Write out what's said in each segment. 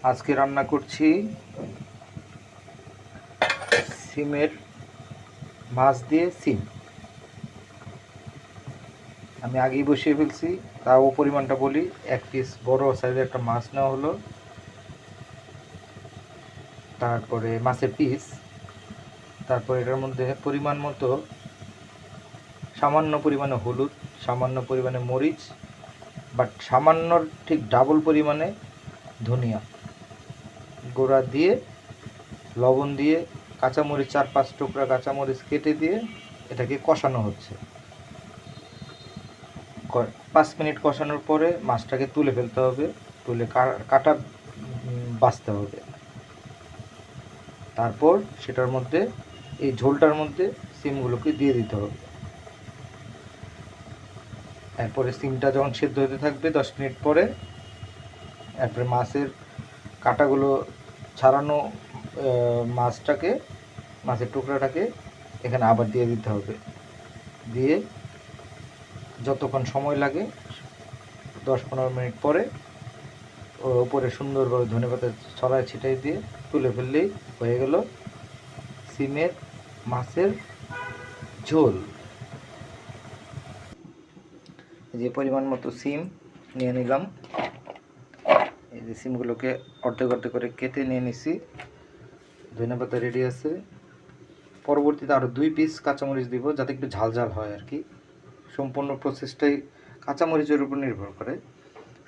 আজকে রান্না করছি সিমের মাছ দিয়ে সিম। আমি আগেই বসিয়ে ফেলছি, তাও পরিমাণটা বলি। 1 পিস বড় সাইজের একটা মাছ নেওয়া হলো, তারপরে মাছের পিস, তারপর এটার মধ্যে পরিমাণ মতো সামান্য পরিমাণে হলুদ, সামান্য পরিমাণে মরিচ, বাট সামান্য ঠিক ডাবল পরিমাণে ধনিয়া গুঁড়া দিয়ে, লবণ দিয়ে, কাঁচামরিচ 4-5 টুকরা কাঁচামরিচ কেটে দিয়ে এটাকে কষানো হচ্ছে। 5 মিনিট কষানোর পরে মাছটাকে তুলে ফেলতে হবে, তুলে কাটা বাছতে হবে। তারপর সেটার মধ্যে, এই ঝোলটার মধ্যে সিমগুলোকে দিয়ে দিতে হবে। এরপরে সিমটা যখন সেদ্ধ হতে থাকবে 10 মিনিট পরে, এরপরে মাছের কাঁটাগুলো ছাড়ানো মাছের টুকরাটাকে এখানে আবার দিয়ে দিতে হবে। দিয়ে যতক্ষণ সময় লাগে 10-15 মিনিট পরে ওর উপরে সুন্দরভাবে ধনেপাতা ছড়ায় ছিটাই দিয়ে তুলে ফেললেই হয়ে গেল সিমের মাছের ঝোল। যে পরিমাণ মতো সিম নিয়ে নিলাম, এই যে সিমগুলোকে অর্ধেক অর্ধেক করে কেটে নিয়ে নিছি। ধনেপাতা রেডি আছে। পরবর্তীতে আরও 2 পিস কাঁচামরিচ দিব, যাতে একটু ঝাল ঝাল হয় আর কি। সম্পূর্ণ প্রসেসটাই কাঁচামরিচের উপর নির্ভর করে।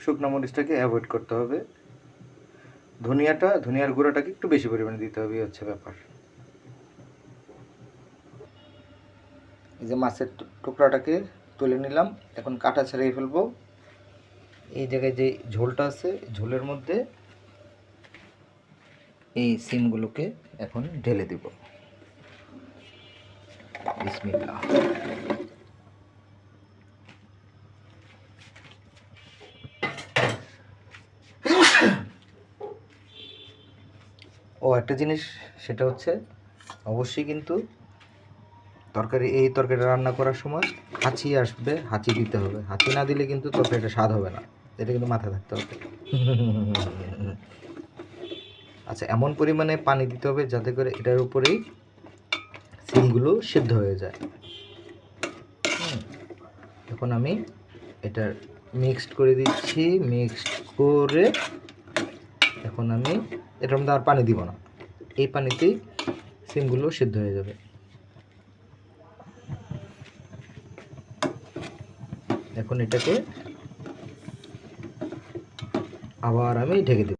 শুকনো মরিচটাকে অ্যাভয়েড করতে হবে। ধনিয়ার গুঁড়াটাকে একটু বেশি পরিমাণে দিতে হবে, হচ্ছে ব্যাপার। এই যে মাছের টুকরাটাকে তুলে নিলাম, এখন কাটা ছাড়িয়ে ফেলবো। এই জায়গায় যে ঝোলটা আছে, ঝোলের মধ্যে এই সিমগুলোকে এখন ঢেলে দিব। বিসমিল্লাহ। একটা জিনিস, সেটা হচ্ছে অবশ্যই কিন্তু এই তরকারিটা রান্না করার সময় হাঁচি আসবে, হাঁচি দিতে হবে। হাঁচি না দিলে কিন্তু তরকারিটা স্বাদ হবে না, এটা কিন্তু মাথায় থাকতে হবে। আচ্ছা, এমন পরিমাণে পানি দিতে হবে যাতে করে এটার উপরেই সিমগুলো সিদ্ধ হয়ে যায়। এখন আমি এটা মিক্সড করে দিচ্ছি। মিক্সড করে এখন আমি এটার মধ্যে আর পানি দিব না, এই পানিতেই সিমগুলো সিদ্ধ হয়ে যাবে। এখন এটাকে আবার আমি ঢেকে দেব।